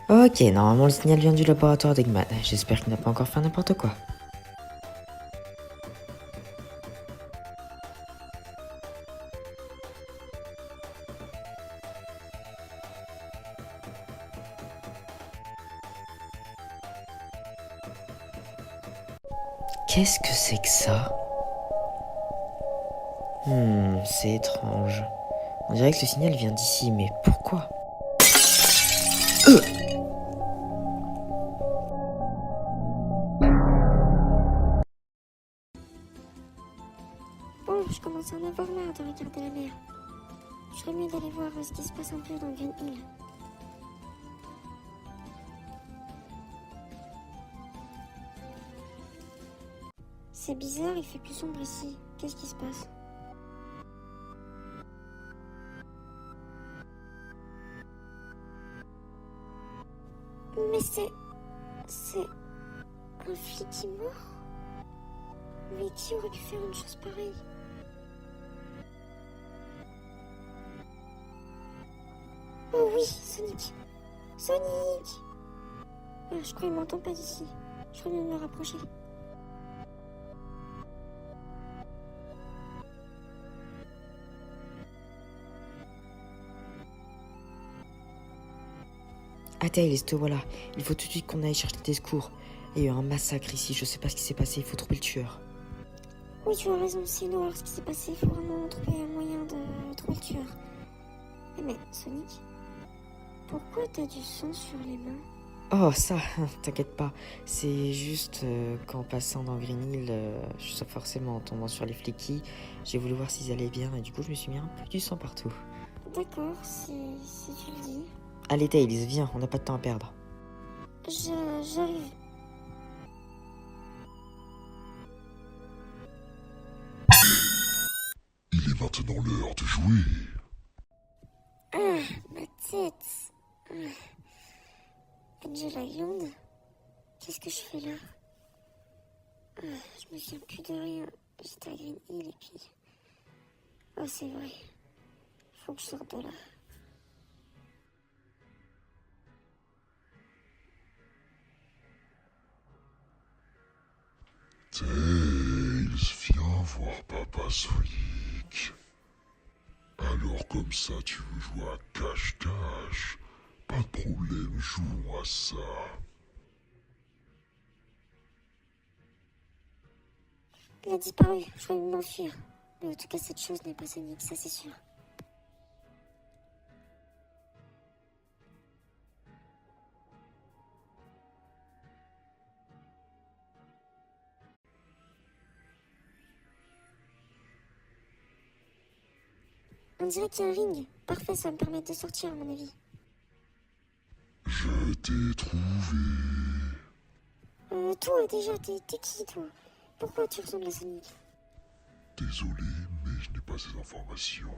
Ok, normalement le signal vient du laboratoire d'Eggman. J'espère qu'il n'a pas encore fait n'importe quoi. Qu'est-ce que c'est que ça? C'est étrange. On dirait que le signal vient d'ici, mais pourquoi? Bon, je commence à en avoir marre de regarder la mer. Je ferais mieux d'aller voir ce qui se passe un peu dans Green Hill. C'est bizarre, il fait plus sombre ici. Qu'est-ce qui se passe? Mais c'est un flic qui est mort? Mais qui aurait pu faire une chose pareille? Oh oui, Sonic! Sonic! Ah, je crois qu'il m'entend pas d'ici. Je ferais mieux de me rapprocher. Ah Tails, te voilà. Il faut tout de suite qu'on aille chercher des secours. Il y a eu un massacre ici, je sais pas ce qui s'est passé, il faut trouver le tueur. Oui, tu as raison, c'est une horreur ce qui s'est passé. Il faut vraiment trouver un moyen de trouver le tueur. Mais Sonic, pourquoi t'as du sang sur les mains? Oh ça, t'inquiète pas, c'est juste qu'en passant dans Green Hill, forcément en tombant sur les fliquis, j'ai voulu voir s'ils allaient bien et du coup je me suis mis un peu du sang partout. D'accord, si tu le dis. Allez Tails, viens, on n'a pas de temps à perdre. J'arrive. Il est maintenant l'heure de jouer. Ah, ma tête. Angela Young, qu'est-ce que je fais là? Je me souviens plus de rien. J'étais à Green Hill et puis... Oh, c'est vrai. Faut que je sorte de là. Tails, viens voir Papa Sonic. Alors comme ça, tu veux jouer à cache-cache? Pas de problème, jouons à ça. Il a disparu, je vais m'enfuir. Mais en tout cas, cette chose n'est pas Sonic, ça c'est sûr. On dirait qu'il y a un ring. Parfait, ça va me permettre de sortir à mon avis. Je t'ai trouvé. Toi déjà, t'es qui toi? Pourquoi tu ressembles à Sonic? Désolé, mais je n'ai pas ces informations.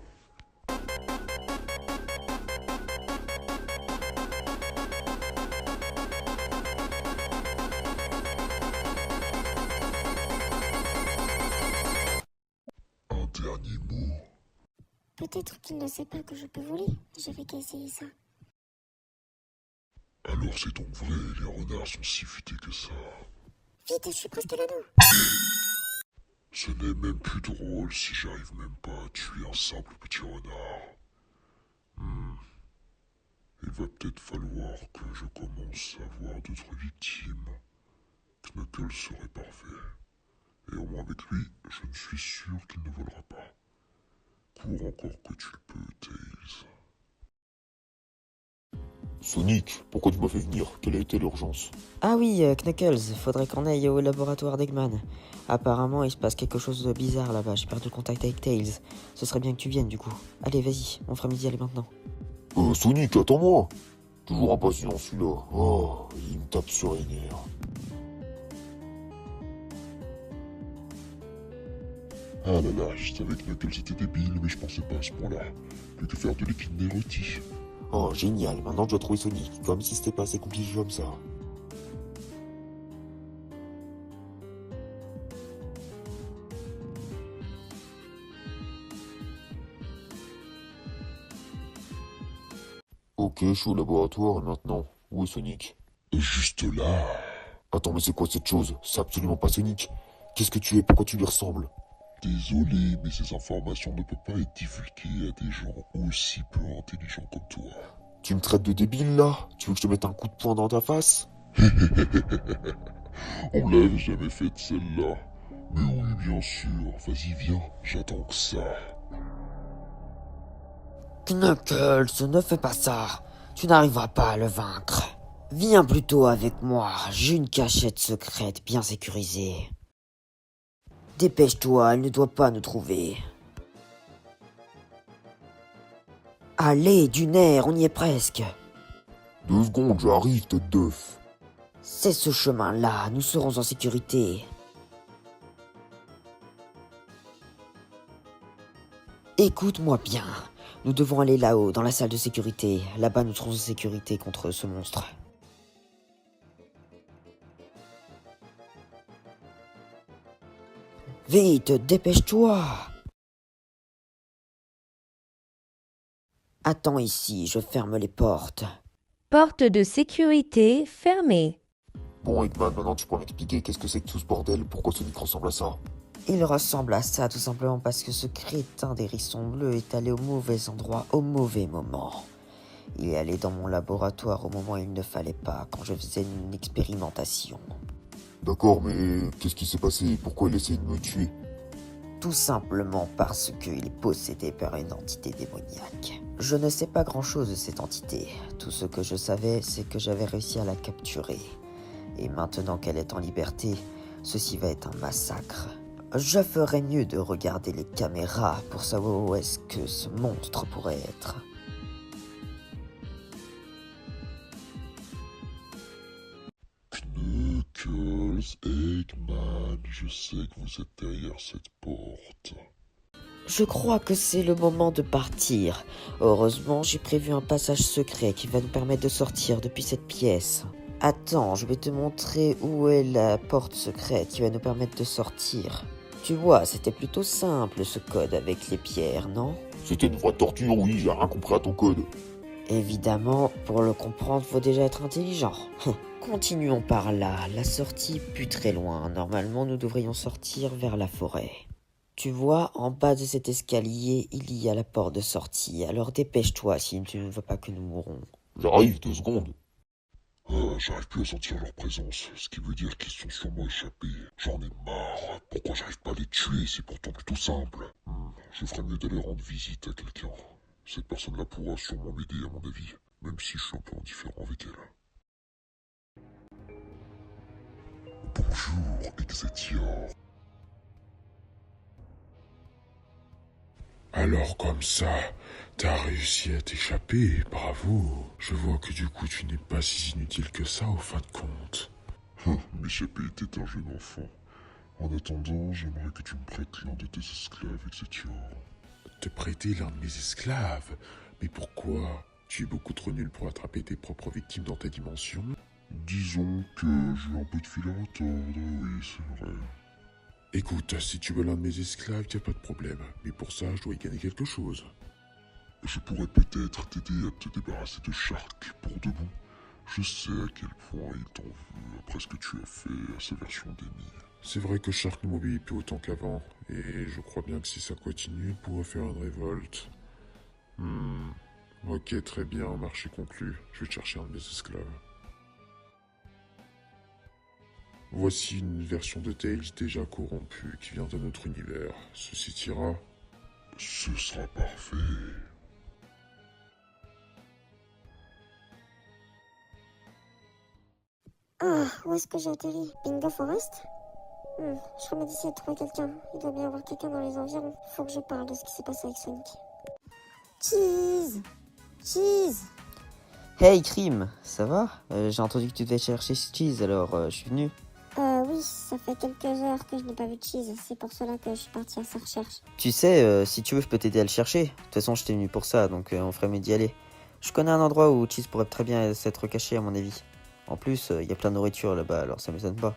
Un dernier mot. Peut-être qu'il ne sait pas que je peux voler. J'avais qu'à essayer ça. Alors c'est donc vrai, les renards sont si futés que ça. Vite, je suis presque à l'anneau. Ce n'est même plus drôle si j'arrive même pas à tuer un simple petit renard. Il va peut-être falloir que je commence à voir d'autres victimes. Knuckles serait parfait. Et au moins avec lui, je ne suis sûr qu'il ne volera pas. Cours encore que tu le peux, Tails. Sonic, pourquoi tu m'as fait venir? Quelle a été l'urgence? Ah oui, Knuckles, faudrait qu'on aille au laboratoire d'Eggman. Apparemment il se passe quelque chose de bizarre là-bas, j'ai perdu contact avec Tails. Ce serait bien que tu viennes du coup. Allez vas-y, on fera midi, allez maintenant. Sonic, attends-moi! Toujours impatient celui-là. Oh, il me tape sur les nerfs. Ah là là, je savais que Knuckles était débile, mais je pensais pas à ce point-là. Plus que faire de liquide rôti. Oh, génial, maintenant je dois trouver Sonic, comme si c'était pas assez compliqué comme ça. Ok, je suis au laboratoire et maintenant. Où est Sonic? Juste là. Attends, mais c'est quoi cette chose? C'est absolument pas Sonic. Qu'est-ce que tu es? Pourquoi tu lui ressembles? Désolé, mais ces informations ne peuvent pas être divulguées à des gens aussi peu intelligents comme toi. Tu me traites de débile là? Tu veux que je te mette un coup de poing dans ta face? On me l'avait jamais faite celle-là. Mais oui, bien sûr. Vas-y, viens. J'attends que ça. Knuckles, ne fais pas ça. Tu n'arriveras pas à le vaincre. Viens plutôt avec moi. J'ai une cachette secrète bien sécurisée. Dépêche-toi, elle ne doit pas nous trouver. Allez, du nerf, on y est presque. 2 secondes, j'arrive, tête d'œuf. C'est ce chemin-là, nous serons en sécurité. Écoute-moi bien. Nous devons aller là-haut, dans la salle de sécurité. Là-bas, nous serons en sécurité contre ce monstre. Vite, dépêche-toi. Attends ici, je ferme les portes. Porte de sécurité fermée. Bon, Eggman, maintenant tu pourras m'expliquer qu'est-ce que c'est que tout ce bordel? Pourquoi Sonic ressemble à ça? Il ressemble à ça tout simplement parce que ce crétin d'hérisson bleu est allé au mauvais endroit au mauvais moment. Il est allé dans mon laboratoire au moment où il ne fallait pas, quand je faisais une expérimentation. D'accord, mais qu'est-ce qui s'est passé? Pourquoi il essaie de me tuer? Tout simplement parce qu'il est possédé par une entité démoniaque. Je ne sais pas grand-chose de cette entité. Tout ce que je savais, c'est que j'avais réussi à la capturer. Et maintenant qu'elle est en liberté, ceci va être un massacre. Je ferais mieux de regarder les caméras pour savoir où est-ce que ce monstre pourrait être. Knuckles, Eggman, je sais que vous êtes derrière cette porte. Je crois que c'est le moment de partir. Heureusement, j'ai prévu un passage secret qui va nous permettre de sortir depuis cette pièce. Attends, je vais te montrer où est la porte secrète qui va nous permettre de sortir. Tu vois, c'était plutôt simple ce code avec les pierres, non? C'était une vraie torture, oui, j'ai rien compris à ton code. Évidemment, pour le comprendre, faut déjà être intelligent. Continuons par là, la sortie pue très loin. Normalement, nous devrions sortir vers la forêt. Tu vois, en bas de cet escalier, il y a la porte de sortie. Alors dépêche-toi si tu ne veux pas que nous mourons. J'arrive, 2 secondes. J'arrive plus à sentir leur présence, ce qui veut dire qu'ils sont sûrement échappés. J'en ai marre. Pourquoi j'arrive pas à les tuer? C'est pourtant plutôt simple. Je ferais mieux d'aller rendre visite à quelqu'un. Cette personne-là pourra sûrement m'aider à mon avis, même si je suis un peu indifférent avec elle. Bonjour, Exetia. Alors comme ça, t'as réussi à t'échapper, bravo. Je vois que du coup tu n'es pas si inutile que ça au fin de compte. M'échapper était un jeune enfant. En attendant, j'aimerais que tu me prêtes l'un de tes esclaves, Exetia. Te prêter l'un de mes esclaves? Mais pourquoi? Tu es beaucoup trop nul pour attraper tes propres victimes dans ta dimension? Disons que j'ai un peu de fil à retordre, oui, c'est vrai. Écoute, si tu veux l'un de mes esclaves, y a pas de problème. Mais pour ça, je dois y gagner quelque chose. Je pourrais peut-être t'aider à te débarrasser de Shark pour de bon. Je sais à quel point il t'en veut après ce que tu as fait à sa version d'Amy. C'est vrai que Shark ne m'obéit plus autant qu'avant. Et je crois bien que si ça continue, il pourrait faire une révolte. Ok, très bien, marché conclu. Je vais chercher un de mes esclaves. Voici une version de Tails déjà corrompue qui vient de notre univers. Ceci t'ira? Ce sera parfait. Ah, où est-ce que j'ai atterri? Bingo Forest? Je remets d'essayer de trouver quelqu'un. Il doit bien y avoir quelqu'un dans les environs. Faut que je parle de ce qui s'est passé avec Sonic. Cheese! Cheese! Hey Crime, ça va? J'ai entendu que tu devais chercher Cheese, alors je suis venu. Oui, ça fait quelques heures que je n'ai pas vu Cheese. C'est pour cela que je suis partie à sa recherche. Tu sais, si tu veux, je peux t'aider à le chercher. De toute façon, je t'ai venu pour ça, donc on ferait mieux d'y aller. Je connais un endroit où Cheese pourrait très bien s'être caché, à mon avis. En plus, il y a plein de nourriture là-bas, alors ça m'étonne pas.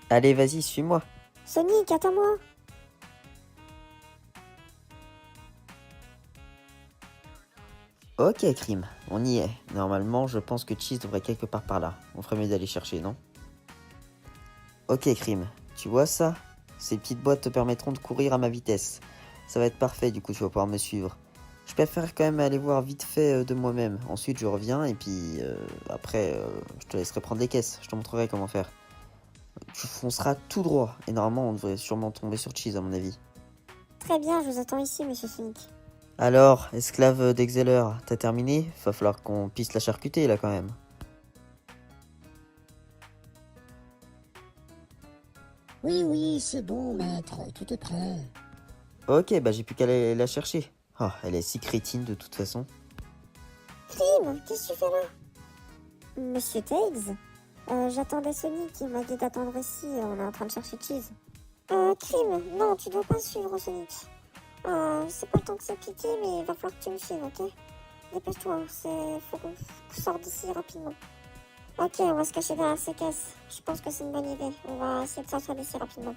Allez, vas-y, suis-moi. Sonic, attends-moi! Ok, Crime, on y est. Normalement, je pense que Cheese devrait être quelque part par là. On ferait mieux d'aller chercher, non? Ok, Crime, tu vois ça? Ces petites boîtes te permettront de courir à ma vitesse. Ça va être parfait, du coup, tu vas pouvoir me suivre. Je préfère quand même aller voir vite fait de moi-même. Ensuite, je reviens et puis après, je te laisserai prendre les caisses. Je te montrerai comment faire. Tu fonceras tout droit. Et normalement, on devrait sûrement tomber sur Cheese, à mon avis. Très bien, je vous attends ici, monsieur Sonic. Alors, esclave d'Exceller, t'as terminé? Va falloir qu'on puisse la charcuter, là, quand même. Oui, c'est bon, maître, tout est prêt. Ok, bah j'ai plus qu'à aller la chercher. Oh, elle est si crétine, de toute façon. Crime, qu'est-ce que tu fais là? Monsieur Tails? J'attendais Sonic, il m'a dit d'attendre ici, on est en train de chercher Cheese. Crime, non, tu dois pas suivre Sonic. C'est pas le temps que c'est piqué, mais il va falloir que tu me suives, ok? Dépêche-toi, faut qu'on sorte d'ici rapidement. Ok, on va se cacher derrière ces caisses. Je pense que c'est une bonne idée. On va essayer de sortir d'ici rapidement.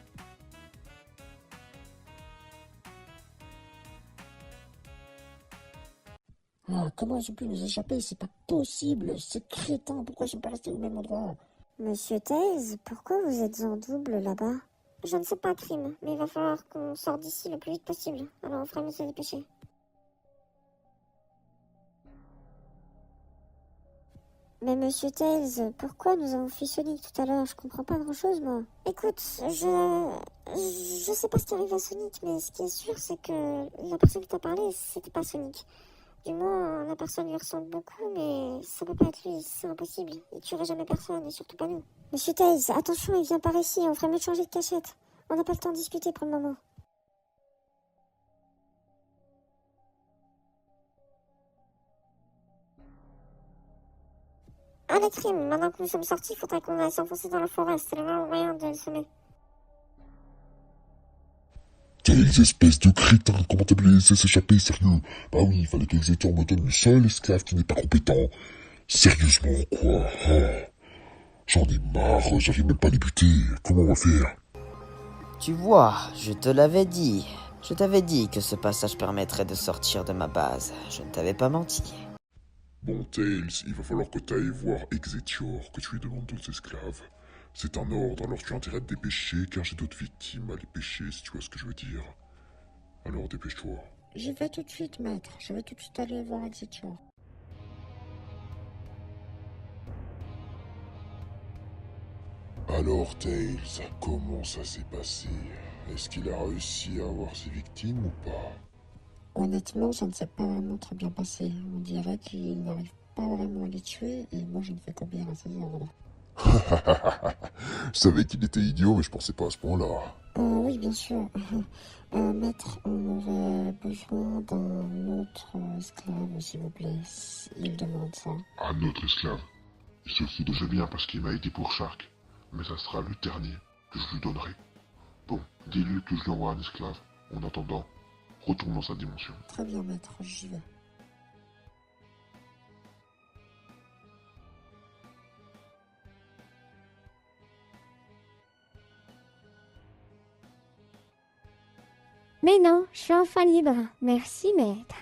Ah, comment ils ont pu nous échapper? C'est pas possible, c'est crétin, pourquoi ils sont pas restés au même endroit? Monsieur Tails, pourquoi vous êtes en double là-bas? Je ne sais pas, Crime, mais il va falloir qu'on sorte d'ici le plus vite possible. Alors on fera mieux de se dépêcher. Mais monsieur Tails, pourquoi nous avons fui Sonic tout à l'heure? Je comprends pas grand-chose, moi. Écoute, je sais pas ce qui arrive à Sonic, mais ce qui est sûr, c'est que la personne qui t'a parlé, c'était pas Sonic. Du moins, la personne lui ressemble beaucoup, mais ça peut pas être lui, c'est impossible. Il tuerait jamais personne, et surtout pas nous. Monsieur Tails, attention, il vient par ici, on ferait mieux de changer de cachette. On n'a pas le temps de discuter pour le moment. Allez, Crime, maintenant que nous sommes sortis, il faudrait qu'on aille s'enfoncer dans la forêt, c'est le meilleur moyen de le semer. Quelles espèces de crétins, comment t'as pu les laisser s'échapper, sérieux? Bah oui, il fallait que Exeter me donne le seul esclave qui n'est pas compétent. Sérieusement, quoi? Oh. J'en ai marre, j'arrive même pas à les buter. Comment on va faire? Tu vois, je te l'avais dit. Je t'avais dit que ce passage permettrait de sortir de ma base. Je ne t'avais pas menti. Bon, Tails, il va falloir que t'ailles voir Exetior, que tu lui demandes d'autres esclaves. C'est un ordre, alors tu as intérêt à te dépêcher, car j'ai d'autres victimes à les pêcher, si tu vois ce que je veux dire. Alors dépêche-toi. J'y vais tout de suite, maître, je vais tout de suite aller voir Executor. Alors, Tails, comment ça s'est passé? Est-ce qu'il a réussi à avoir ses victimes ou pas? Honnêtement, ça ne s'est pas vraiment très bien passé. On dirait qu'il n'arrive pas vraiment à les tuer, et moi je ne fais qu'obéir à ses ordres. Je savais qu'il était idiot, mais je pensais pas à ce point-là. Oui, bien sûr. Maître, on aurait besoin d'un autre esclave, s'il vous plaît. Il demande ça. Un autre esclave. Il se fout déjà bien parce qu'il m'a aidé pour Shark. Mais ça sera le dernier que je lui donnerai. Bon, dis-lui que je lui envoie un esclave. En attendant, retourne dans sa dimension. Très bien, maître, j'y vais. Mais non, je suis enfin libre. Merci, maître.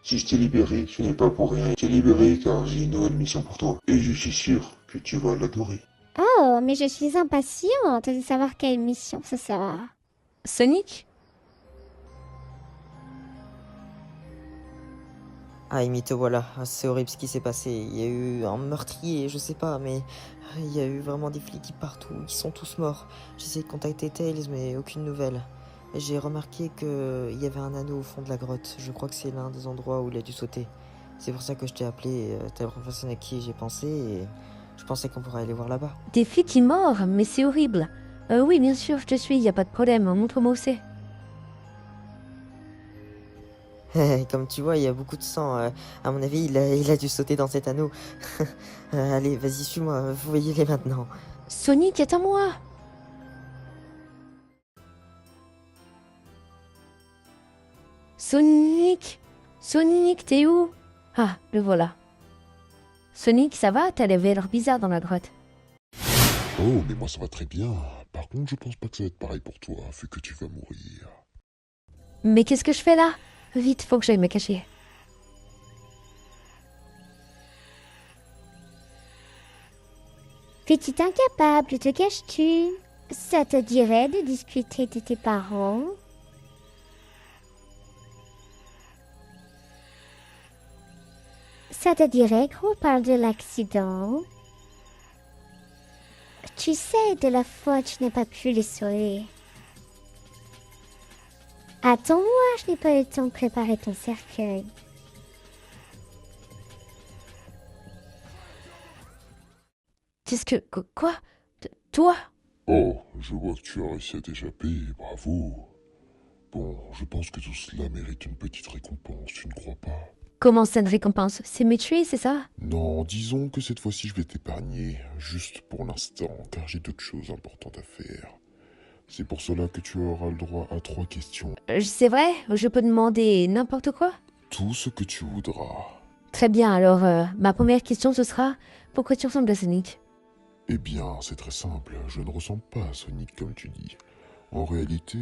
Si je t'ai libéré, ce n'est pas pour rien. Je t'ai libéré car j'ai une nouvelle mission pour toi. Et je suis sûr que tu vas l'adorer. Oh, mais je suis impatiente de savoir quelle mission ce sera. Sonic? Ah, Amy, te voilà. Ah, c'est horrible ce qui s'est passé. Il y a eu un meurtrier, je sais pas, mais il y a eu vraiment des flics partout. Ils sont tous morts. J'essaie de contacter Tails, mais aucune nouvelle. Et j'ai remarqué qu'il y avait un anneau au fond de la grotte. Je crois que c'est l'un des endroits où il a dû sauter. C'est pour ça que je t'ai appelé. T'es la première personne à qui j'ai pensé et je pensais qu'on pourrait aller voir là-bas. Des flics qui morts, mais c'est horrible. Oui, bien sûr, je te suis, y a pas de problème. Montre-moi où c'est. Comme tu vois, il y a beaucoup de sang. À mon avis, il a dû sauter dans cet anneau. Allez, vas-y, suis-moi. Vous voyez-les maintenant. Sonic, attends-moi. Sonic, Sonic, t'es où? Ah, le voilà. Sonic, ça va? T'as l'air bizarre dans la grotte. Oh, mais moi ça va très bien. Par contre, je pense pas que ça va être pareil pour toi, vu que tu vas mourir. Mais qu'est-ce que je fais là? Vite, faut que j'aille me cacher. Petit incapable, te caches-tu? Ça te dirait de discuter de tes parents? Ça te dirait qu'on parle de l'accident? Tu sais, de la fois tu n'as pas pu les sauver. Attends-moi, je n'ai pas eu le temps de préparer ton cercueil. Qu'est-ce que... Quoi? Toi? Oh, je vois que tu as réussi à t'échapper, bravo. Bon, je pense que tout cela mérite une petite récompense, tu ne crois pas? Comment ça une récompense? C'est me tuer, c'est ça? Non, disons que cette fois-ci je vais t'épargner, juste pour l'instant, car j'ai d'autres choses importantes à faire. C'est pour cela que tu auras le droit à 3 questions. C'est vrai? Je peux demander n'importe quoi? Tout ce que tu voudras. Très bien, alors ma première question ce sera... Pourquoi tu ressembles à Sonic? Eh bien, c'est très simple, je ne ressemble pas à Sonic comme tu dis. En réalité,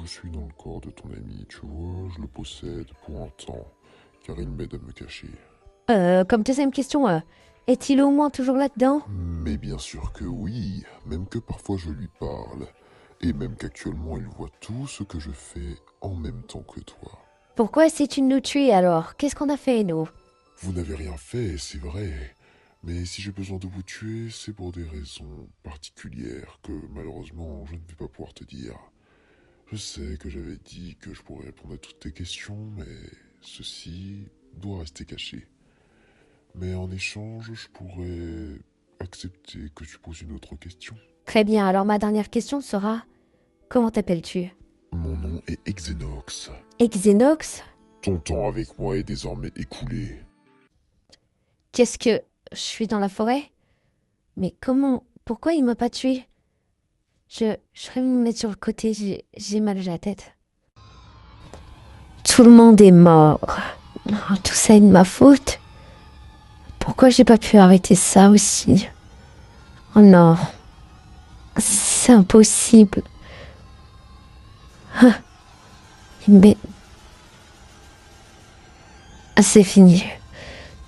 je suis dans le corps de ton ami, tu vois, je le possède pour un temps, car il m'aide à me cacher. Comme deuxième question, est-il au moins toujours là-dedans? Mais bien sûr que oui, même que parfois je lui parle, et même qu'actuellement il voit tout ce que je fais en même temps que toi. Pourquoi essaies-tu de nous tuer alors? Qu'est-ce qu'on a fait, nous? Vous n'avez rien fait, c'est vrai, mais si j'ai besoin de vous tuer, c'est pour des raisons particulières que malheureusement je ne vais pas pouvoir te dire. Je sais que j'avais dit que je pourrais répondre à toutes tes questions, mais ceci doit rester caché. Mais en échange, je pourrais accepter que tu poses une autre question. Très bien, alors ma dernière question sera... Comment t'appelles-tu? Mon nom est Exenox. Exenox? Ton temps avec moi est désormais écoulé. Qu'est-ce que... Je suis dans la forêt? Mais comment... Pourquoi il m'a pas tué? Je vais me mettre sur le côté, j'ai mal à la tête. Tout le monde est mort. Oh, tout ça est de ma faute. Pourquoi j'ai pas pu arrêter ça aussi? Oh non. C'est impossible. Ah. Mais... Ah, c'est fini.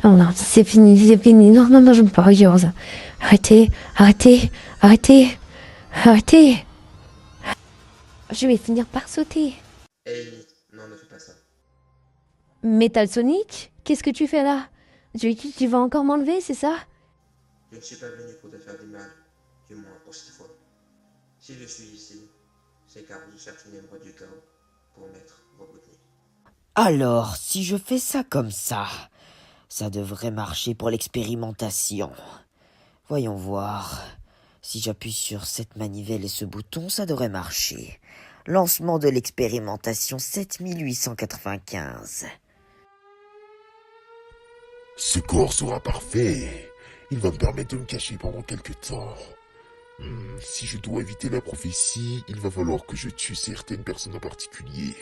Non, non, c'est fini, c'est fini. Non, non, non, je ne peux pas regarder ça. Arrêtez, arrêtez, arrêtez, arrêtez. Je vais finir par sauter. Hey, non, ne fais pas ça. Metal Sonic, qu'est-ce que tu fais là? Tu vas encore m'enlever, c'est ça? Je ne suis pas venu pour te faire du mal, du moins pour cette fois. Si je suis ici, c'est car je cherche une émeraude du chaos pour mettre Robotnik. Alors, si je fais ça comme ça devrait marcher pour l'expérimentation. Voyons voir. Si j'appuie sur cette manivelle et ce bouton, ça devrait marcher. Lancement de l'expérimentation 7895. Ce corps sera parfait. Il va me permettre de me cacher pendant quelques temps. Si je dois éviter la prophétie, il va falloir que je tue certaines personnes en particulier.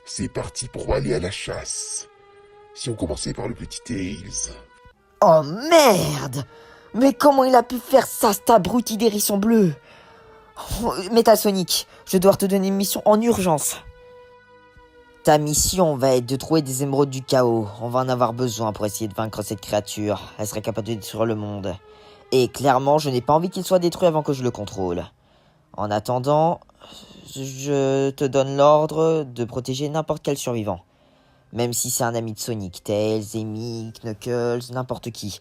C'est parti pour aller à la chasse. Si on commençait par le petit Tails. Oh merde! Mais comment il a pu faire ça, cet abruti d'hérisson bleu? Oh, Metal Sonic, je dois te donner une mission en urgence. Ta mission va être de trouver des émeraudes du chaos. On va en avoir besoin pour essayer de vaincre cette créature. Elle serait capable de détruire le monde. Et clairement, je n'ai pas envie qu'il soit détruit avant que je le contrôle. En attendant, je te donne l'ordre de protéger n'importe quel survivant. Même si c'est un ami de Sonic, Tails, Amy, Knuckles, n'importe qui.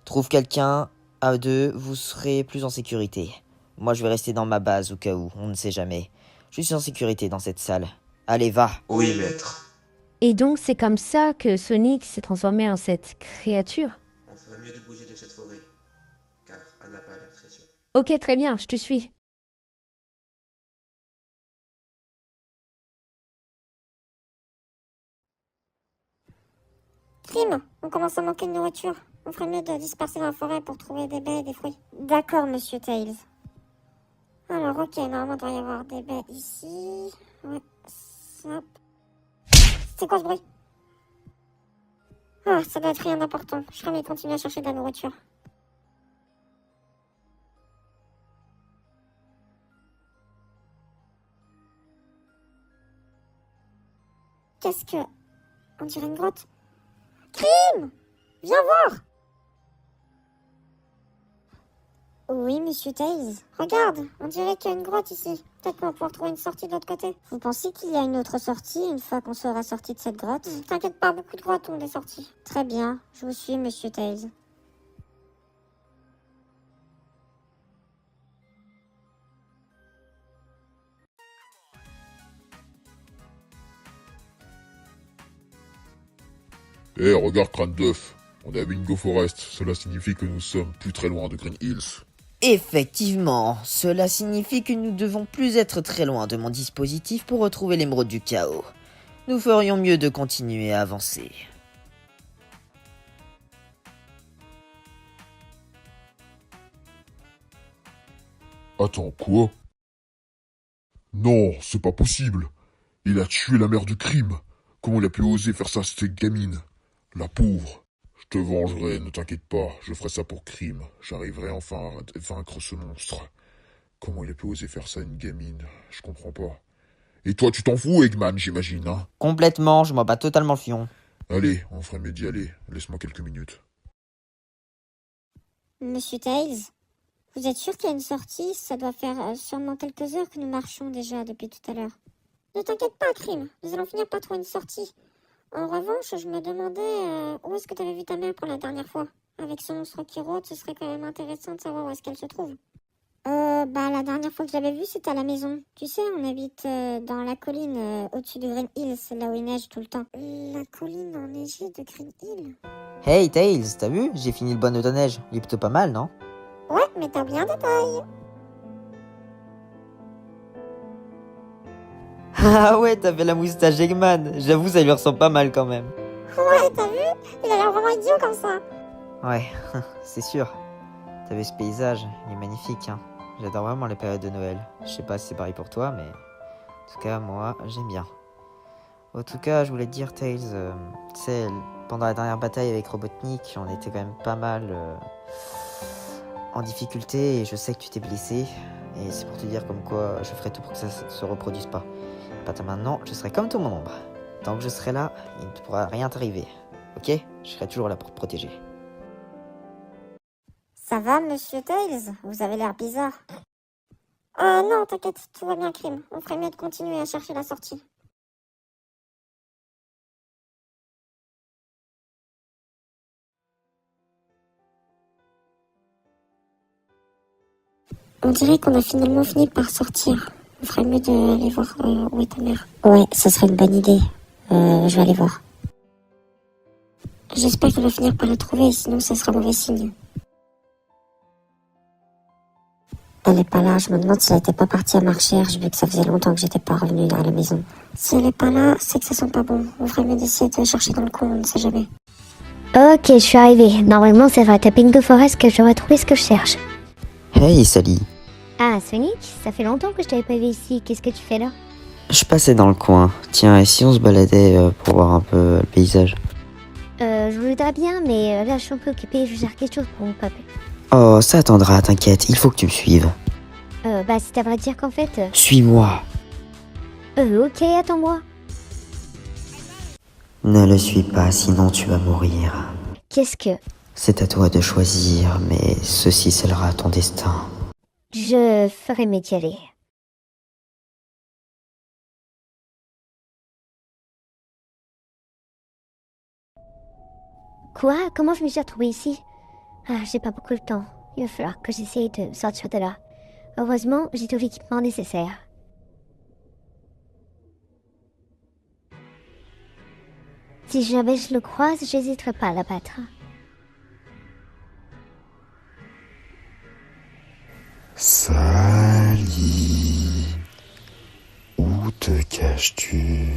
Trouve quelqu'un, à deux, vous serez plus en sécurité. Moi, je vais rester dans ma base au cas où, on ne sait jamais. Je suis en sécurité dans cette salle. Allez, va. Oui, maître. Et donc c'est comme ça que Sonic s'est transformé en cette créature? On ferait mieux de bouger de cette forêt, car elle n'a pas l'air très sûre. Ok, très bien, je te suis. Crime, on commence à manquer de nourriture. On ferait mieux de disperser dans la forêt pour trouver des baies et des fruits. D'accord, monsieur Tails. Alors, ok, normalement, il doit y avoir des baies ici. Ouais, ça. C'est quoi ce bruit? Ah, ça doit être rien d'important. Je ferais mieux de continuer à chercher de la nourriture. Qu'est-ce que... On dirait une grotte. Crime! Viens voir! Oui, monsieur Tails. Regarde, on dirait qu'il y a une grotte ici. Peut-être qu'on va pouvoir trouver une sortie de l'autre côté. Vous pensez qu'il y a une autre sortie une fois qu'on sera sorti de cette grotte? T'inquiète pas, beaucoup de grottes ont des sorties. Très bien, je vous suis, monsieur Tails. Eh, regarde crâne d'œuf. On est à Bingo Forest. Cela signifie que nous sommes plus très loin de Green Hills. Effectivement, cela signifie que nous devons plus être très loin de mon dispositif pour retrouver l'émeraude du chaos. Nous ferions mieux de continuer à avancer. Attends, quoi? Non, c'est pas possible. Il a tué la mère du crime. Comment il a pu oser faire ça à cette gamine? La pauvre. Je te vengerai, ne t'inquiète pas. Je ferai ça pour crime. J'arriverai enfin à vaincre ce monstre. Comment il a pu oser faire ça à une gamine? Je comprends pas. Et toi, tu t'en fous, Eggman, j'imagine, hein? Complètement, je m'en bats totalement le fion. Allez, on ferait mieux d'y aller. Laisse-moi quelques minutes. Monsieur Tails, vous êtes sûr qu'il y a une sortie? Ça doit faire sûrement quelques heures que nous marchons déjà depuis tout à l'heure. Ne t'inquiète pas, Crime. Nous allons finir par trouver une sortie. En revanche, je me demandais où est-ce que tu avais vu ta mère pour la dernière fois? Avec ce monstre qui rôde, ce serait quand même intéressant de savoir où est-ce qu'elle se trouve. La dernière fois que je l'avais vue, c'était à la maison. Tu sais, on habite dans la colline au-dessus de Green Hills, là où il neige tout le temps. La colline enneigée de Green Hill? Hey Tails, t'as vu? J'ai fini le bonhomme de neige. Il est plutôt pas mal, non? Ouais, mais t'as bien des tailles. Ah ouais, t'as fait la moustache Eggman. J'avoue, ça lui ressemble pas mal quand même. Ouais, t'as vu? Il a l'air vraiment idiot comme ça. Ouais, c'est sûr. T'as vu ce paysage? Il est magnifique, hein. J'adore vraiment les périodes de Noël. Je sais pas si c'est pareil pour toi, mais... En tout cas, moi, j'aime bien. En tout cas, je voulais te dire, Tails, tu sais, pendant la dernière bataille avec Robotnik, on était quand même pas mal en difficulté, et je sais que tu t'es blessé. Et c'est pour te dire comme quoi je ferai tout pour que ça se reproduise pas. Pas maintenant, je serai comme tout mon ombre. Tant que je serai là, il ne pourra rien t'arriver. Ok? Je serai toujours là pour te protéger. Ça va, monsieur Tails? Vous avez l'air bizarre. Ah non, t'inquiète, tout va bien, Crime. On ferait mieux de continuer à chercher la sortie. On dirait qu'on a finalement fini par sortir. On ferait mieux d'aller voir où est ta mère. Ouais, ça serait une bonne idée. Je vais aller voir. J'espère qu'elle va finir par la trouver, sinon ça sera mauvais signe. Elle est pas là, je me demande si elle était pas partie à ma recherche, vu que ça faisait longtemps que j'étais pas revenue à la maison. Si elle est pas là, c'est que ça sent pas bon. On ferait mieux d'essayer de chercher dans le coin, on ne sait jamais. Ok, je suis arrivée. Normalement, ça va être à Bingo Forest que je vais trouver ce que je cherche. Hey Sally. Ah, Sonic, ça fait longtemps que je t'avais pas vu ici. Qu'est-ce que tu fais là? Je passais dans le coin. Tiens, et si on se baladait pour voir un peu le paysage? Je voudrais bien, mais là je suis un peu occupée. Je gère quelque chose pour mon peuple. Oh, ça attendra, t'inquiète, il faut que tu me suives. C'est à vrai dire qu'en fait... Suis-moi. Ok, attends-moi. Ne le suis pas, sinon tu vas mourir. Qu'est-ce que... C'est à toi de choisir, mais ceci scellera ton destin. Je ferai mieux d'y aller. Quoi? Comment je me suis retrouvée ici? Ah, j'ai pas beaucoup de temps. Il va falloir que j'essaye de sortir de là. Heureusement, j'ai tout l'équipement nécessaire. Si jamais je le croise, j'hésiterai pas à l'abattre. Sally, où te caches-tu?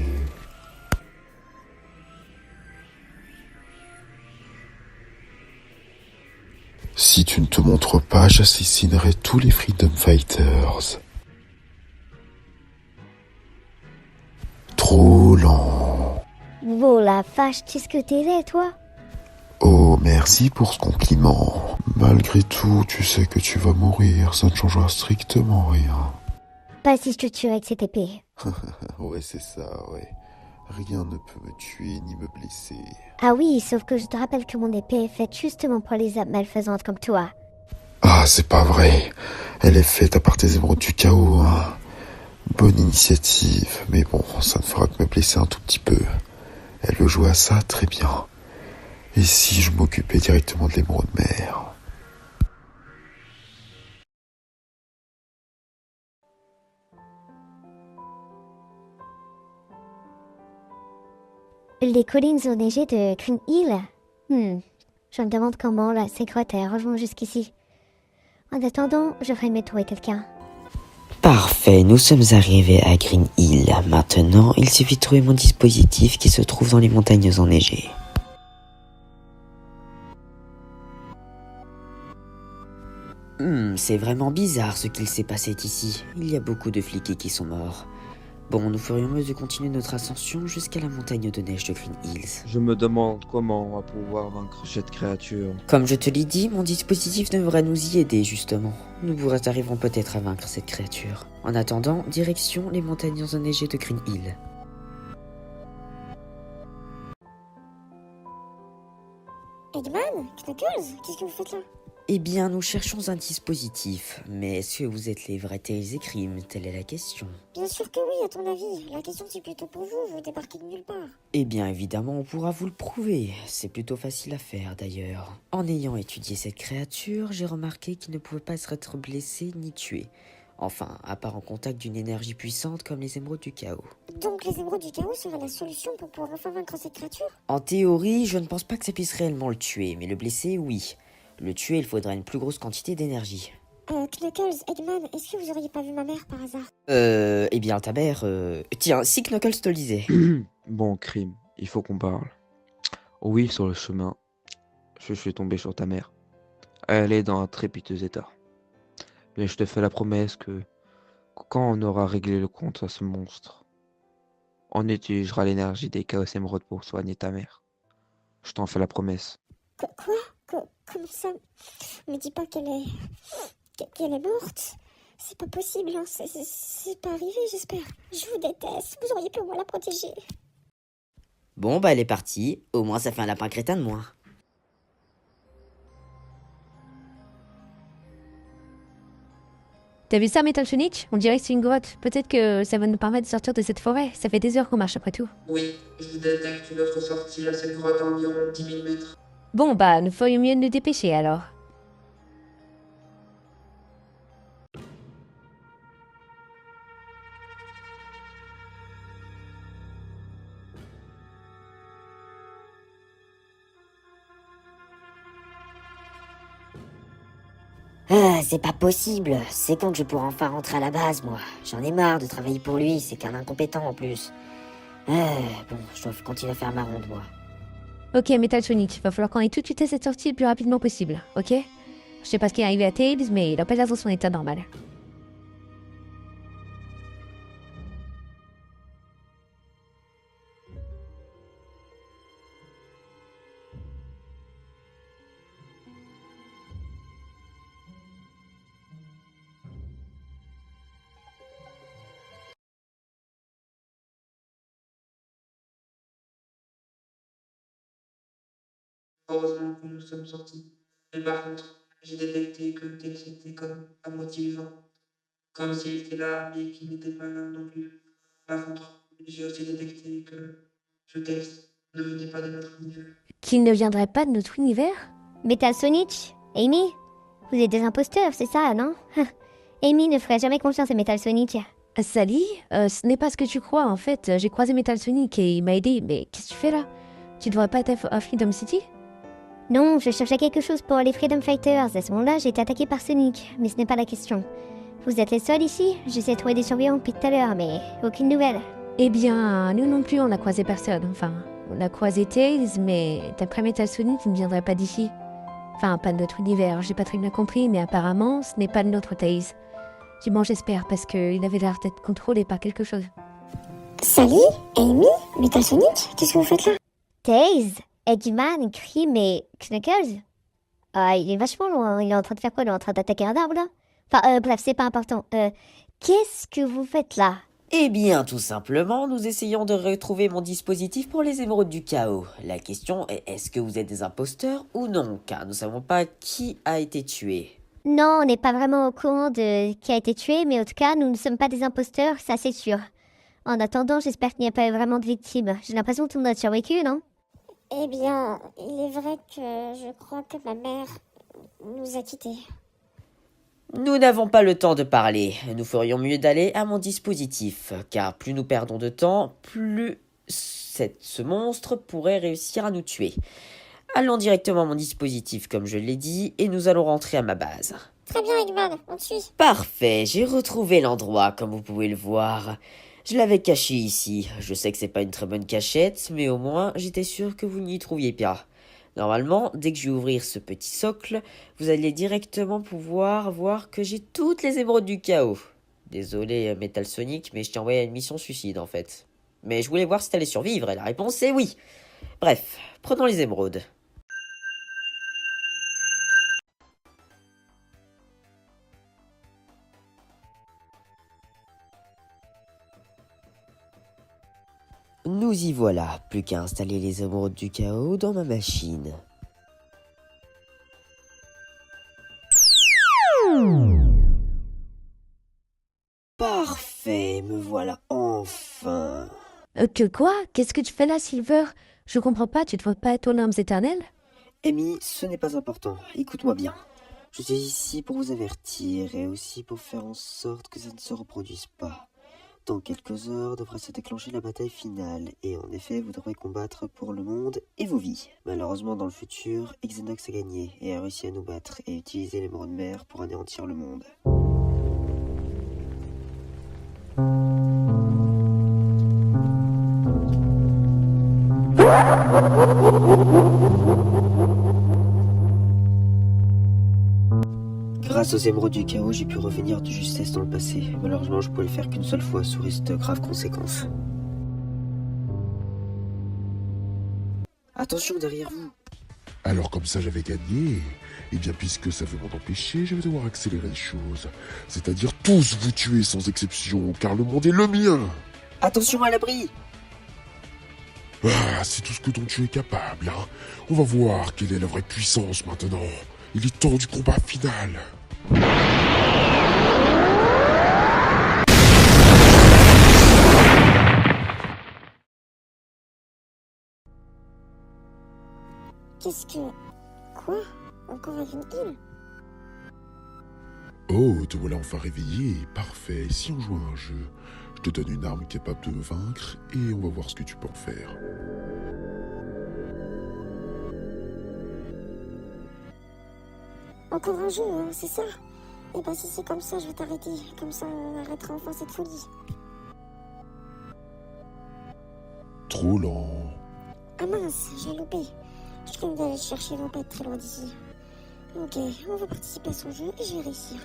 Si tu ne te montres pas, j'assassinerai tous les Freedom Fighters. Trop lent. Oh la vache, tu sais ce que t'es laid, toi? Oh, merci pour ce compliment. Malgré tout, tu sais que tu vas mourir, ça ne changera strictement rien. Pas si je te tue avec cette épée. Ouais, c'est ça, ouais. Rien ne peut me tuer ni me blesser. Ah oui, sauf que je te rappelle que mon épée est faite justement pour les âmes malfaisantes comme toi. Ah, Ah, c'est pas vrai. Elle est faite à part des émeraudes du chaos, hein. Bonne initiative, mais bon, ça ne fera que me blesser un tout petit peu. Elle veut jouer à ça, très bien. Et si je m'occupais directement de l'émeraude mère? Les collines enneigées de Green Hill. Je me demande comment la secrétaire rejoint jusqu'ici. En attendant, je ferai mieux trouver quelqu'un. Parfait, nous sommes arrivés à Green Hill. Maintenant, il suffit de trouver mon dispositif qui se trouve dans les montagnes enneigées. C'est vraiment bizarre ce qu'il s'est passé ici. Il y a beaucoup de fliqués qui sont morts. Bon, nous ferions mieux de continuer notre ascension jusqu'à la montagne de neige de Green Hills. Je me demande comment on va pouvoir vaincre cette créature. Comme je te l'ai dit, mon dispositif devrait nous y aider justement. Nous arriverons peut-être à vaincre cette créature. En attendant, direction les montagnes enneigées de Green Hill. Eggman, Knuckles, qu'est-ce que vous faites là? Eh bien, nous cherchons un dispositif. Mais est-ce que vous êtes les vrais Tails et Cream? Telle est la question. Bien sûr que oui, à ton avis. La question c'est plutôt pour vous, vous débarquez de nulle part. Eh bien, évidemment, on pourra vous le prouver. C'est plutôt facile à faire, d'ailleurs. En ayant étudié cette créature, j'ai remarqué qu'il ne pouvait pas être blessé ni tué. Enfin, à part en contact d'une énergie puissante comme les émeraudes du chaos. Donc les émeraudes du chaos seraient la solution pour pouvoir enfin vaincre cette créature? En théorie, je ne pense pas que ça puisse réellement le tuer, mais le blesser, oui. Le tuer, il faudra une plus grosse quantité d'énergie. Knuckles, Eggman, est-ce que vous auriez pas vu ma mère par hasard? Eh bien, ta mère, Tiens, si Knuckles te le disait. Bon, Crime, il faut qu'on parle. Oui, sur le chemin, je suis tombé sur ta mère. Elle est dans un très piteux état. Mais je te fais la promesse que quand on aura réglé le compte à ce monstre, on utilisera l'énergie des Chaos Émeraudes pour soigner ta mère. Je t'en fais la promesse. Quoi? Comment ça? Me dis pas qu'elle est morte. C'est pas possible, hein. C'est pas arrivé, j'espère. Je vous déteste, vous auriez pu au moins la protéger. Bon, bah elle est partie. Au moins, ça fait un lapin crétin de moins. T'as vu ça, Metal Sonic? On dirait que c'est une grotte. Peut-être que ça va nous permettre de sortir de cette forêt. Ça fait des heures qu'on marche après tout. Oui, je détecte une autre sortie à cette grotte à environ 10 000 mètres. Bon, bah, nous ferions mieux de nous dépêcher alors. C'est pas possible. C'est con que je pourrais enfin rentrer à la base, moi. J'en ai marre de travailler pour lui, c'est qu'un incompétent en plus. Bon, je dois continuer à faire ma ronde, moi. Ok, Metal Sonic, va falloir qu'on ait tout de suite à cette sortie le plus rapidement possible, ok? Je sais pas ce qui est arrivé à Tails, mais il a pas l'air dans son état normal. Heureusement que nous sommes sortis. Mais par contre, j'ai détecté que Tails était comme à moitié vivant. Comme s'il était là, mais qu'il n'était pas là non plus. Par contre, j'ai aussi détecté que ce Tails ne venait pas de notre univers. Qu'il ne viendrait pas de notre univers? Metal Sonic, Amy, vous êtes des imposteurs, c'est ça, non? Amy ne ferait jamais confiance à Metal Sonic. Sally, ce n'est pas ce que tu crois, en fait. J'ai croisé Metal Sonic et il m'a aidé, mais qu'est-ce que tu fais là? Tu devrais pas être à Freedom City? Non, je cherchais quelque chose pour les Freedom Fighters. À ce moment-là, j'ai été attaqué par Sonic, mais ce n'est pas la question. Vous êtes les seuls ici? J'essaie de trouver des survivants depuis tout à l'heure, mais aucune nouvelle. Eh bien, nous non plus, on n'a croisé personne. Enfin, on a croisé Tails, mais d'après Metal Sonic, il ne viendrait pas d'ici. Enfin, pas de notre univers, j'ai pas très bien compris, mais apparemment, ce n'est pas de notre Tails. Du moins, j'espère, parce qu'il avait l'air d'être contrôlé par quelque chose. Sally? Amy? Metal Sonic? Qu'est-ce que vous faites là? Tails? Eggman, Cream et Knuckles? Ah, il est vachement loin, il est en train de faire quoi? Il est en train d'attaquer un arbre, là? Enfin, bref, c'est pas important. Qu'est-ce que vous faites là? Eh bien, tout simplement, nous essayons de retrouver mon dispositif pour les émeraudes du chaos. La question est, est-ce que vous êtes des imposteurs ou non? Car nous savons pas qui a été tué. Non, on n'est pas vraiment au courant de qui a été tué, mais en tout cas, nous ne sommes pas des imposteurs, ça c'est sûr. En attendant, j'espère qu'il n'y a pas eu vraiment de victimes. J'ai l'impression que tout le monde a survécu, non? Eh bien, il est vrai que je crois que ma mère nous a quittés. Nous n'avons pas le temps de parler. Nous ferions mieux d'aller à mon dispositif, car plus nous perdons de temps, plus ce monstre pourrait réussir à nous tuer. Allons directement à mon dispositif, comme je l'ai dit, et nous allons rentrer à ma base. Très bien, Eggman, on te suit. Parfait, j'ai retrouvé l'endroit, comme vous pouvez le voir. Je l'avais caché ici. Je sais que c'est pas une très bonne cachette, mais au moins j'étais sûr que vous n'y trouviez pas. Normalement, dès que je vais ouvrir ce petit socle, vous allez directement pouvoir voir que j'ai toutes les émeraudes du chaos. Désolé, Metal Sonic, mais je t'ai envoyé à une mission suicide en fait. Mais je voulais voir si t'allais survivre, et la réponse est oui. Bref, prenons les émeraudes. Nous y voilà, plus qu'à installer les émeraudes du chaos dans ma machine. Parfait, me voilà enfin. Que quoi? Qu'est-ce que tu fais là, Silver? Je comprends pas, tu te vois pas être aux larmes éternelles? Amy, ce n'est pas important, écoute-moi bien. Je suis ici pour vous avertir et aussi pour faire en sorte que ça ne se reproduise pas. Dans quelques heures devrait se déclencher la bataille finale, et en effet vous devrez combattre pour le monde et vos vies. Malheureusement dans le futur, Xenox a gagné et a réussi à nous battre et utiliser l'émeraude mère pour anéantir le monde. Grâce aux émeraudes du chaos, j'ai pu revenir de justesse dans le passé. Malheureusement, je pouvais le faire qu'une seule fois, sous risque de graves conséquences. Attention derrière vous. Alors comme ça j'avais gagné. Et bien puisque ça veut m'en empêcher, je vais devoir accélérer les choses. C'est-à-dire tous vous tuer sans exception, car le monde est le mien. Attention à l'abri. Ah, c'est tout ce que dont tu es capable, hein. On va voir quelle est la vraie puissance maintenant. Il est temps du combat final. Qu'est-ce que... Quoi? Encore avec une île? Oh, te voilà enfin réveillé. Parfait. Si on joue à un jeu, je te donne une arme capable de me vaincre et on va voir ce que tu peux en faire. Encore un jeu, hein, c'est ça? Eh ben si c'est comme ça, je vais t'arrêter. Comme ça, on arrêtera enfin cette folie. Trop lent. Ah mince, j'ai loupé. Je croyais d'aller chercher, il va pas être très loin d'ici. Ok, on va participer à son jeu et je vais réussir.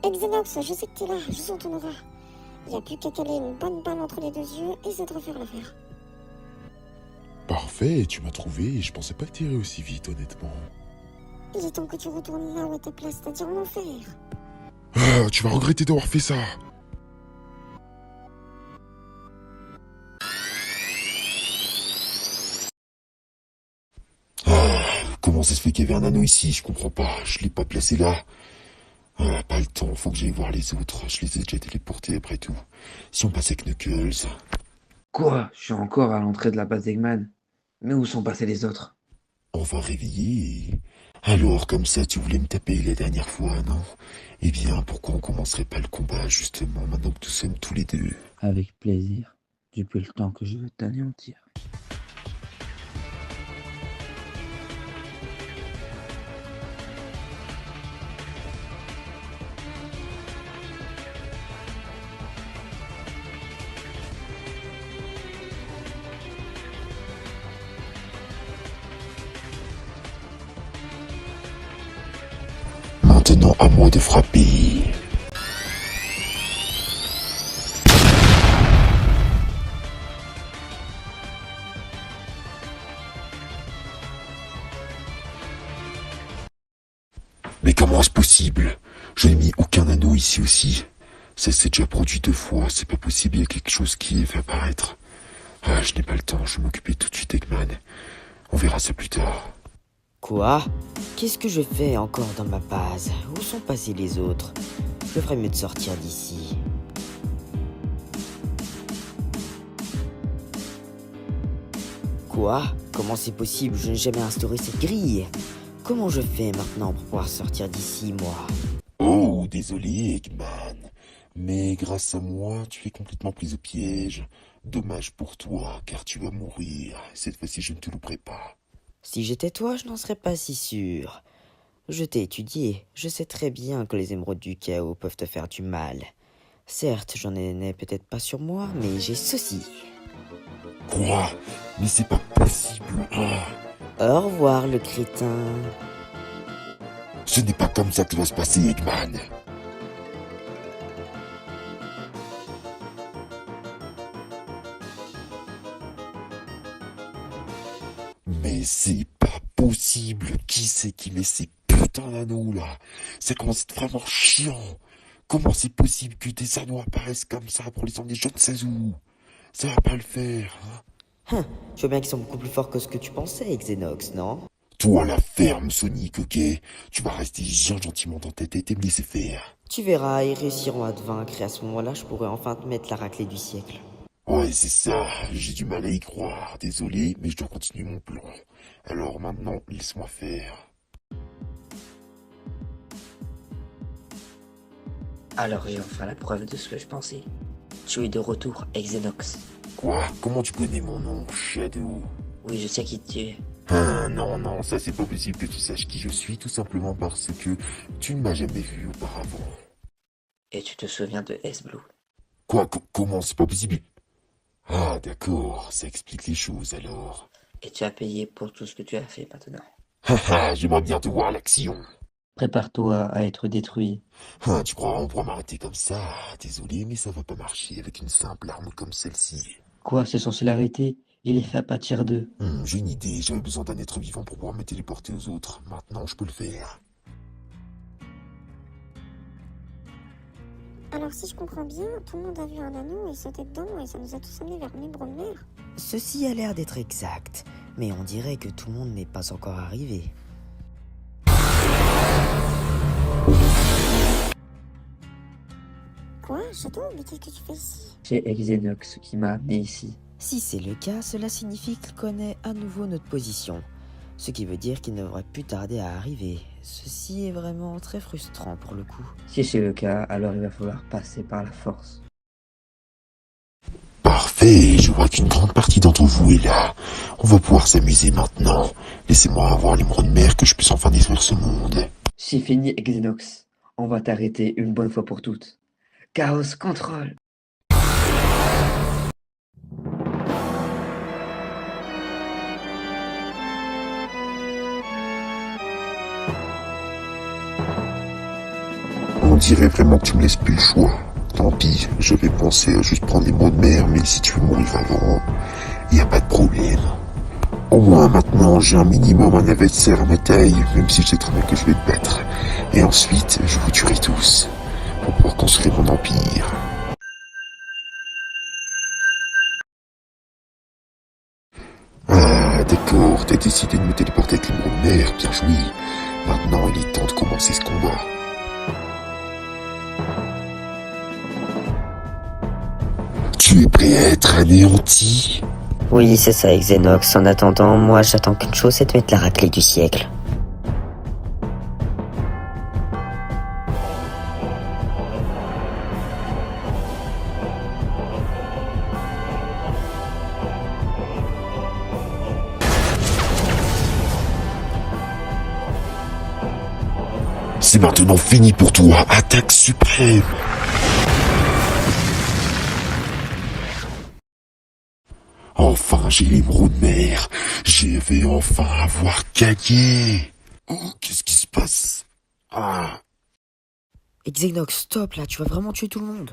Xenox, je sais que t'es là, je sens ton aura. Y a plus qu'à caler une bonne balle entre les deux yeux et c'est de refaire l'affaire. Parfait, tu m'as trouvé et je pensais pas que t'irais aussi vite, honnêtement. Il est temps que tu retournes là où est ta place, c'est-à-dire en enfer. Ah, tu vas regretter d'avoir fait ça. Ah, comment ça se fait qu'il y avait un anneau ici? Je comprends pas, je l'ai pas placé là. Ah, pas le temps, faut que j'aille voir les autres. Je les ai déjà téléportés après tout. Si on passait avec Knuckles. Quoi? Je suis encore à l'entrée de la base d'Eggman. Mais où sont passés les autres? Enfin réveillé. Alors, comme ça, tu voulais me taper la dernière fois, non? Eh bien, pourquoi on commencerait pas le combat, justement, maintenant que nous sommes tous les deux? Avec plaisir. Depuis le temps que je veux t'anéantir. Maintenant, à moi de frapper. Mais comment est-ce possible? Je n'ai mis aucun anneau ici aussi. Ça s'est déjà produit 2 fois, c'est pas possible, il y a quelque chose qui va apparaître. Ah, je n'ai pas le temps, je vais m'occuper tout de suite, Eggman. On verra ça plus tard. Quoi? Qu'est-ce que je fais encore dans ma base? Où sont passés les autres? Je ferais mieux de sortir d'ici. Quoi? Comment c'est possible? Je n'ai jamais instauré cette grille. Comment je fais maintenant pour pouvoir sortir d'ici, moi? Oh, désolé, Eggman. Mais grâce à moi, tu es complètement pris au piège. Dommage pour toi, car tu vas mourir. Cette fois-ci, je ne te louperai pas. Si j'étais toi, je n'en serais pas si sûr. Je t'ai étudié. Je sais très bien que les émeraudes du chaos peuvent te faire du mal. Certes, j'en ai peut-être pas sur moi, mais j'ai ceci. Quoi? Mais c'est pas possible. Ah. Au revoir, le crétin. Ce n'est pas comme ça que ça va se passer, Eggman. Mais c'est pas possible. Qui c'est qui met ces putains d'anneaux là? Ça commence à être vraiment chiant. Comment c'est possible que des anneaux apparaissent comme ça pour les emmener je ne sais où? Ça va pas le faire, hein? Je vois bien qu'ils sont beaucoup plus forts que ce que tu pensais, Xenox, non? Toi la ferme, Sonic, ok? Tu vas rester gentiment dans ta tête et me laisser faire. Tu verras, ils réussiront à te vaincre et à ce moment-là, je pourrai enfin te mettre la raclée du siècle. Ouais, c'est ça. J'ai du mal à y croire. Désolé, mais je dois continuer mon plan. Alors maintenant, laisse-moi faire. Alors j'ai enfin la preuve de ce que je pensais. Tu es de retour, Xenox. Quoi? Comment tu connais mon nom, Shadow? Oui, je sais qui tu es. Ah non, ça c'est pas possible que tu saches qui je suis, tout simplement parce que tu ne m'as jamais vu auparavant. Et tu te souviens de S-Blue? Quoi? Comment? C'est pas possible? Ah d'accord, ça explique les choses alors. Et tu as payé pour tout ce que tu as fait maintenant. Haha, j'aimerais bien te voir l'action. Prépare-toi à être détruit. Ah, tu crois on pourra m'arrêter comme ça? Désolé, mais ça va pas marcher avec une simple arme comme celle-ci. Quoi, c'est censé l'arrêter? Il est fait à partir d'eux. J'ai une idée, j'avais besoin d'un être vivant pour pouvoir me téléporter aux autres. Maintenant, je peux le faire. Alors si je comprends bien, tout le monde a vu un anneau et sauté dedans et ça nous a tous amenés vers Mébron de mer. Ceci a l'air d'être exact, mais on dirait que tout le monde n'est pas encore arrivé. Quoi, Shadow? Mais qu'est-ce que tu fais ici? C'est Xenox qui m'a amené ici. Si c'est le cas, cela signifie qu'il connaît à nouveau notre position. Ce qui veut dire qu'il ne devrait plus tarder à arriver. Ceci est vraiment très frustrant pour le coup. Si c'est le cas, alors il va falloir passer par la force. Parfait, je vois qu'une grande partie d'entre vous est là. On va pouvoir s'amuser maintenant. Laissez-moi avoir l'émeraude de mer que je puisse enfin détruire ce monde. C'est fini, Xenox. On va t'arrêter une bonne fois pour toutes. Chaos contrôle. On dirait vraiment que tu me laisses plus le choix. Tant pis, j'avais pensé à juste prendre les mots de mer, mais si tu veux mourir avant, y a pas de problème. Au moins maintenant, j'ai un minimum un adversaire à ma taille, même si je sais très bien que je vais te battre. Et ensuite, je vous tuerai tous, pour pouvoir construire mon empire. Ah, d'accord, t'as décidé de me téléporter avec l'émeraude de mer, bien joué. Maintenant, il est temps de commencer ce combat. Tu es prêt à être anéanti? Oui, c'est ça, Xenox. En attendant, moi j'attends qu'une chose, c'est de mettre la raclée du siècle. C'est maintenant fini pour toi, attaque suprême. Enfin, j'ai l'émeraude de mer. Je vais enfin avoir gagné. Oh, qu'est-ce qui se passe? Ah. Xenox, stop là, tu vas vraiment tuer tout le monde.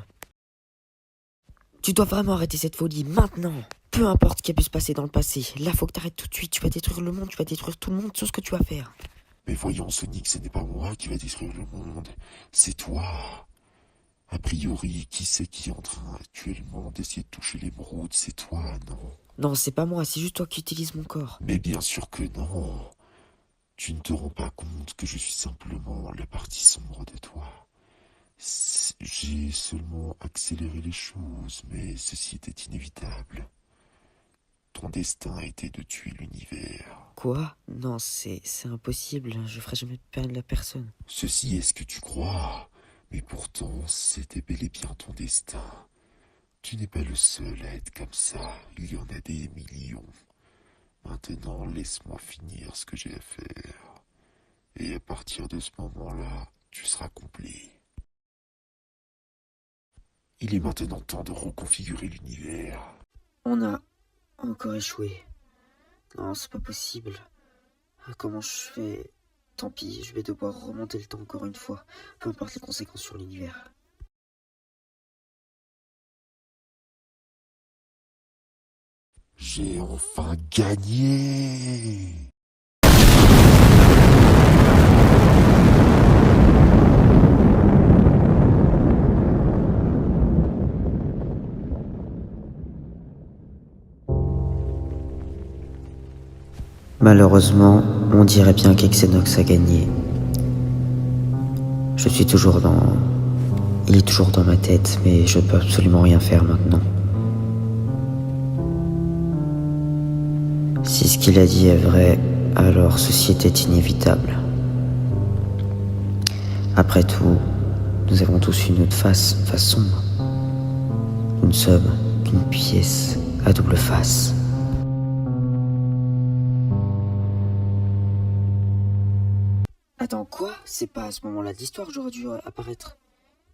Tu dois vraiment arrêter cette folie maintenant. Peu importe ce qui a pu se passer dans le passé, là faut que t'arrêtes tout de suite, tu vas détruire le monde, tu vas détruire tout le monde, tout ce que tu vas faire. Mais voyons, Sonic, ce n'est pas moi qui va détruire le monde, c'est toi. A priori, qui c'est qui est en train actuellement d'essayer de toucher l'émeraude? C'est toi, non? Non, c'est pas moi, c'est juste toi qui utilises mon corps. Mais bien sûr que non. Tu ne te rends pas compte que je suis simplement la partie sombre de toi. J'ai seulement accéléré les choses, mais ceci était inévitable. Ton destin était de tuer l'univers. Quoi? Non, c'est impossible, je ferai jamais perdre la personne. Ceci est ce que tu crois, mais pourtant c'était bel et bien ton destin. Tu n'es pas le seul à être comme ça, il y en a des millions. Maintenant, laisse-moi finir ce que j'ai à faire. Et à partir de ce moment-là, tu seras complet. Il est maintenant temps de reconfigurer l'univers. On a encore échoué. Non, c'est pas possible. Comment je fais? Tant pis, je vais devoir remonter le temps encore une fois, peu importe les conséquences sur l'univers. J'ai enfin gagné! Malheureusement, on dirait bien qu'Exenox a gagné. Je suis toujours dans... Il est toujours dans ma tête, mais je peux absolument rien faire maintenant. Si ce qu'il a dit est vrai, alors ceci était inévitable. Après tout, nous avons tous une autre face sombre. Nous ne sommes qu'une pièce à double face. Attends, quoi? C'est pas à ce moment-là de l'histoire que j'aurais dû apparaître.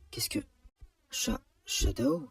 Qu'est-ce que... Shadow?